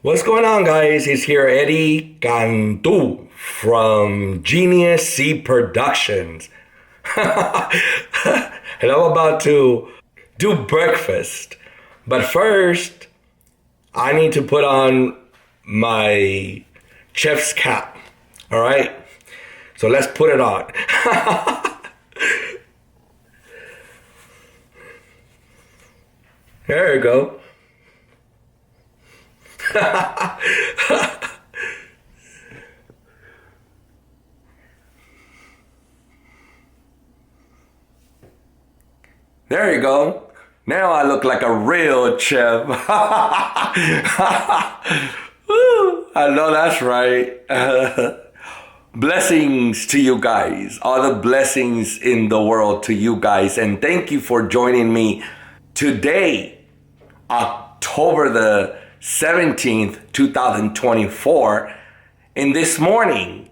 What's going on, guys? It's here Eddie Cantu from Genius C Productions. And I'm about to do breakfast. But first, I need to put on my chef's cap. All right? So let's put it on. There you go. There you go. Now I look like a real chef. Woo, I know that's right. Blessings to you guys. All the blessings in the world to you guys. And thank you for joining me today, October the 17th, 2024. And this morning,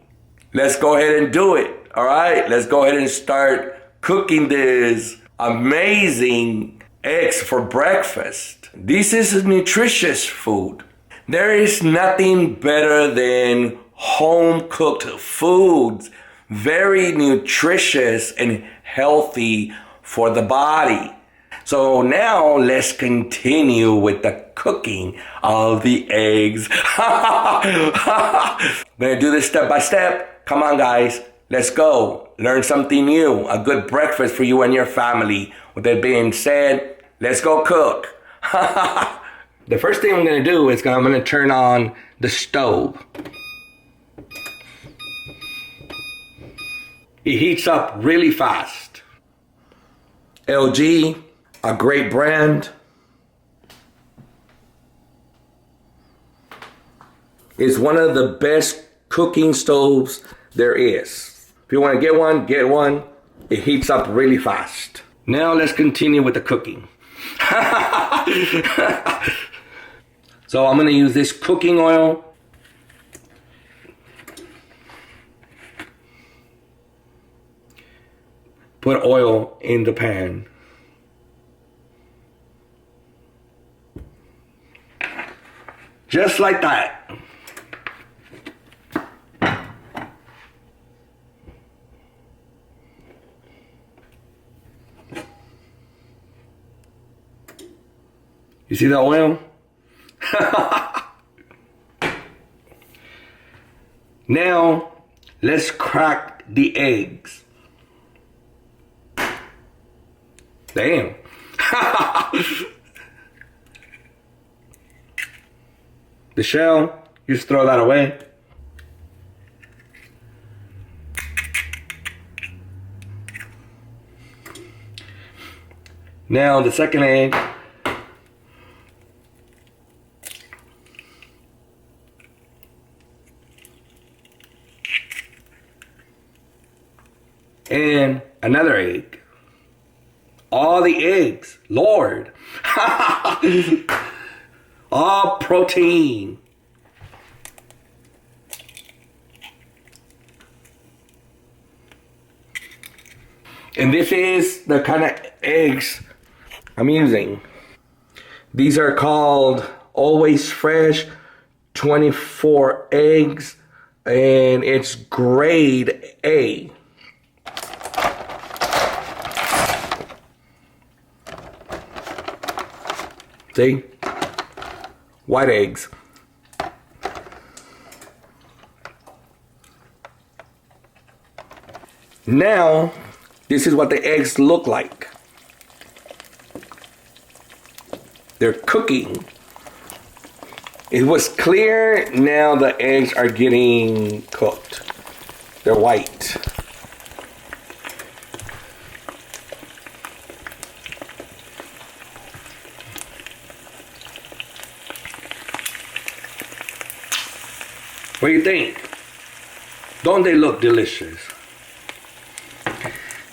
let's go ahead and do it. All right, let's go ahead and start cooking this amazing eggs for breakfast. This is nutritious food. There is nothing better than home cooked foods. Very nutritious and healthy for the body. So now let's continue with the cooking of the eggs. I'm gonna do this step by step. Come on, guys. Let's go. Learn something new. A good breakfast for you and your family. With that being said, let's go cook. The first thing I'm gonna do is I'm gonna turn on the stove. It heats up really fast. LG, a great brand. It's one of the best cooking stoves there is. If you want to get one. It heats up really fast. Now let's continue with the cooking. So I'm going to use this cooking oil. Put oil in the pan. Just like that. You see the oil? Now, let's crack the eggs. Damn. The shell, you just throw that away. Now the second egg. And another egg. All the eggs, Lord. All protein. And this is the kind of eggs I'm using. These are called Always Fresh 24 eggs, and it's grade A. See? White eggs. Now, this is what the eggs look like. They're cooking. It was clear, now the eggs are getting cooked. They're white. What do you think? Don't they look delicious?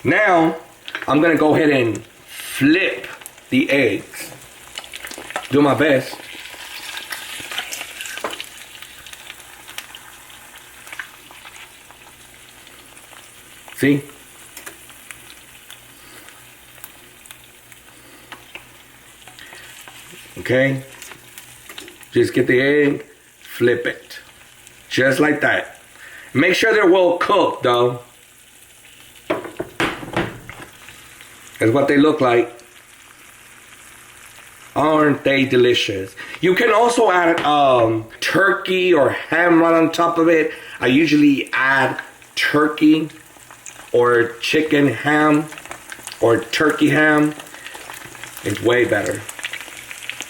Now, I'm gonna go ahead and flip the eggs. Do my best. See? Okay? Just get the egg. flip it. Just like that. Make sure they're well cooked though. That's what they look like. Aren't they delicious? You can also add turkey or ham right on top of it. I usually add turkey or chicken ham or turkey ham. It's way better.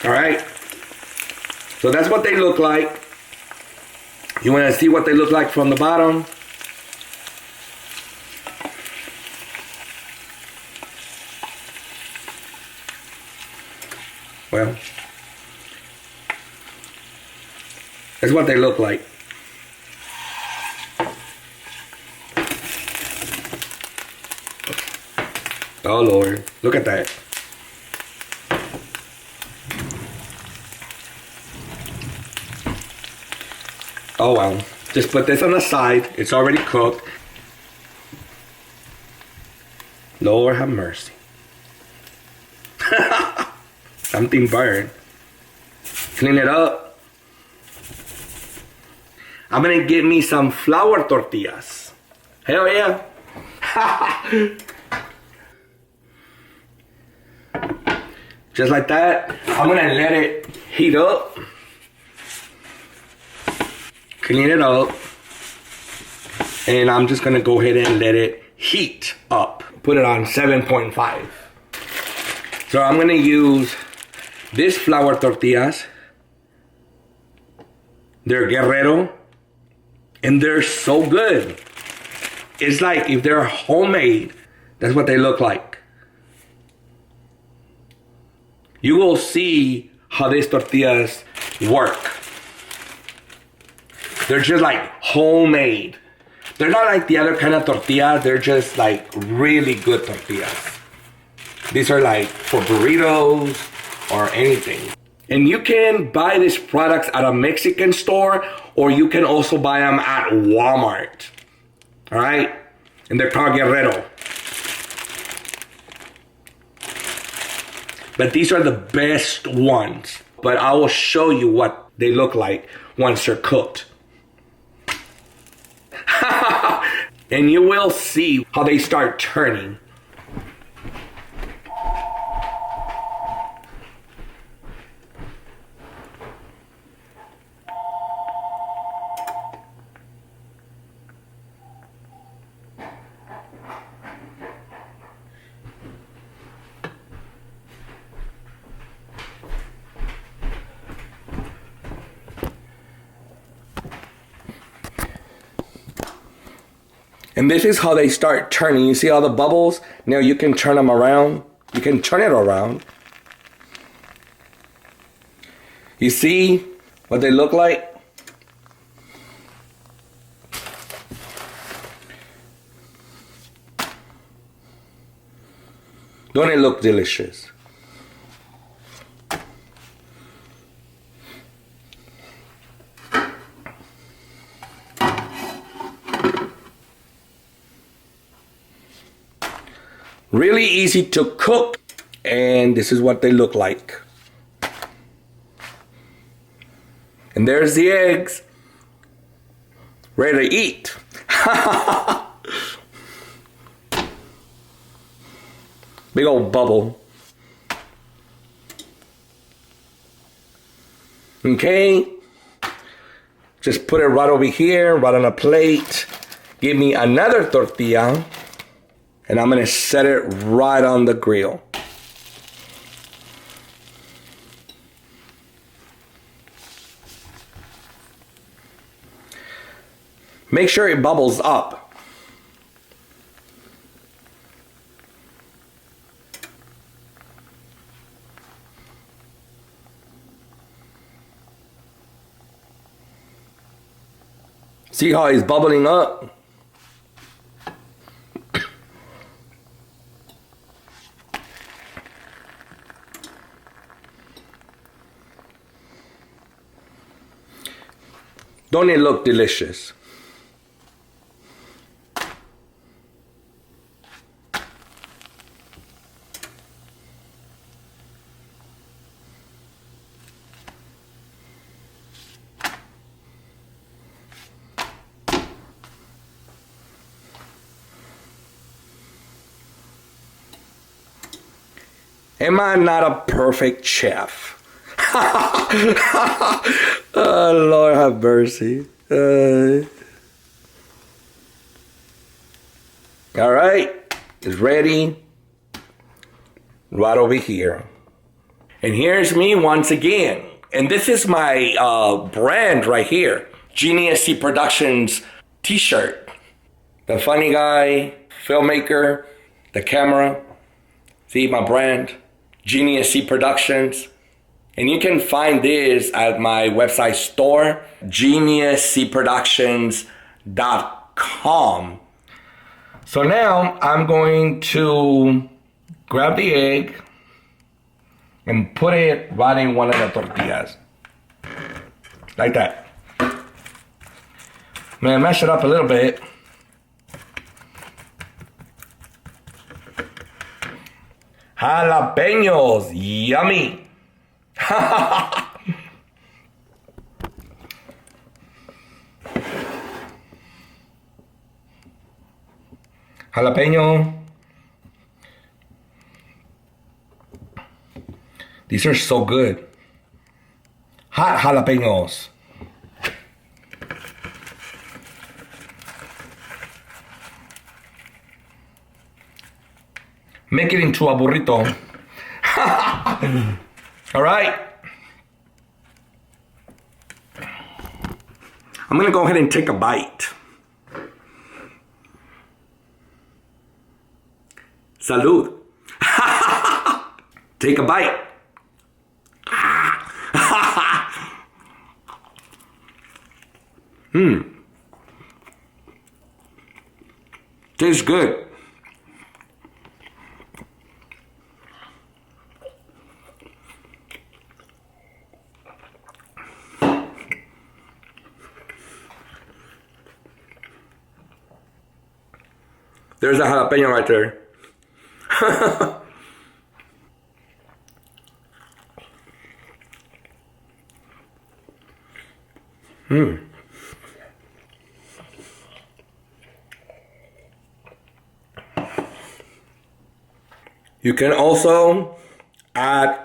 Alright? So that's what they look like. You want to see what they look like from the bottom? Well, that's what they look like. Oh Lord, look at that. Oh well, just put this on the side. It's already cooked. Lord have mercy. Something burned. Clean it up. I'm gonna get me some flour tortillas. Hell yeah. Just like that. I'm gonna let it heat up. Clean it up. And I'm just gonna go ahead and let it heat up. Put it on 7.5. So I'm gonna use this flour tortillas. They're Guerrero. And they're so good. It's like if they're homemade, that's what they look like. You will see how these tortillas work. They're just like homemade. They're not like the other kind of tortillas. They're just like really good tortillas. These are like for burritos or anything. And you can buy these products at a Mexican store, or you can also buy them at Walmart. All right? And they're called Guerrero. But these are the best ones. But I will show you what they look like once they're cooked. And you will see how they start turning. And this is how they start turning. You see all the bubbles? Now you can turn them around. You can turn it around. You see what they look like? Don't it look delicious? Really easy to cook, and this is what they look like. And there's the eggs, ready to eat. Big old bubble. Okay, just put it right over here, right on a plate. Give me another tortilla. And I'm gonna set it right on the grill. Make sure it bubbles up. See how it's bubbling up? Don't it look delicious? Am I not a perfect chef? Oh, Lord have mercy. All right, it's ready. Right over here. And here's me once again. And this is my brand right here. Genius C Productions t-shirt. The funny guy, filmmaker, the camera. See my brand, Genius C Productions. And you can find this at my website store, geniuscproductions.com. So now I'm going to grab the egg and put it right in one of the tortillas. Like that. I'm gonna mash it up a little bit. Jalapenos, yummy. Jalapeno. These are so good. Hot jalapenos. Make it into a burrito. All right. I'm gonna go ahead and take a bite. Salud. Take a bite. Tastes good. There's a jalapeno right there. You can also add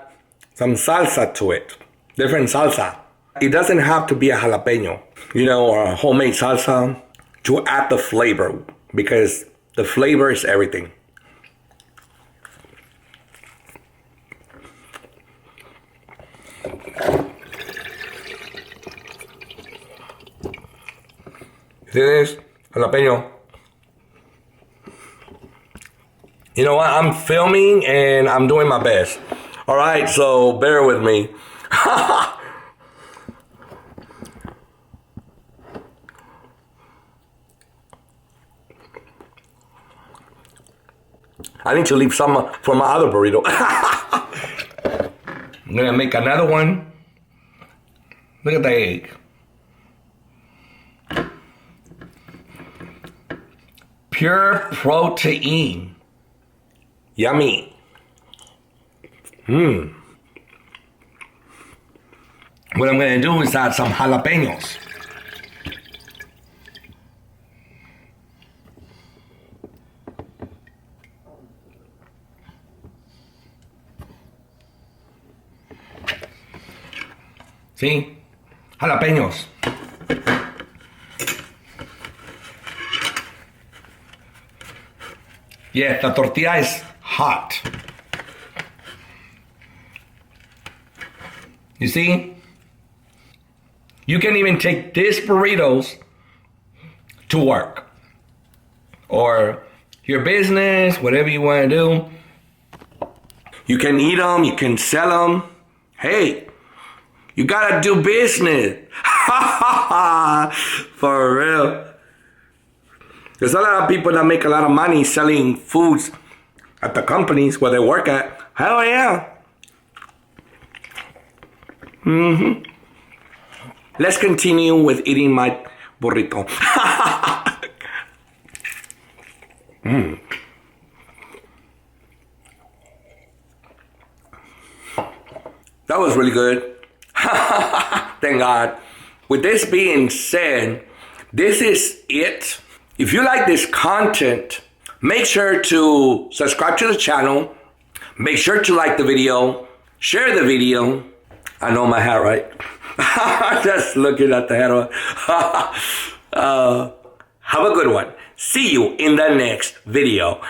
some salsa to it. Different salsa. It doesn't have to be a jalapeno, or a homemade salsa to add the flavor, because the flavor is everything. See this? Jalapeno. You know what? I'm filming and I'm doing my best. All right, so bear with me. I need to leave some for my other burrito. I'm gonna make another one. Look at the egg. Pure protein. Yummy. What I'm gonna do is add some jalapenos. See? Jalapenos. Yeah, the tortilla is hot. You see? You can even take these burritos to work. Or your business, whatever you want to do. You can eat them, you can sell them. Hey, you gotta do business. For real. There's a lot of people that make a lot of money selling foods at the companies where they work at. Hell yeah. Let's continue with eating my burrito. That was really good. Thank God. With this being said, this is it. If you like this content, make sure to subscribe to the channel, Make sure to like the video, share the video. I know my hat, right? Just looking at the hat. Have a good one. See you in the next video.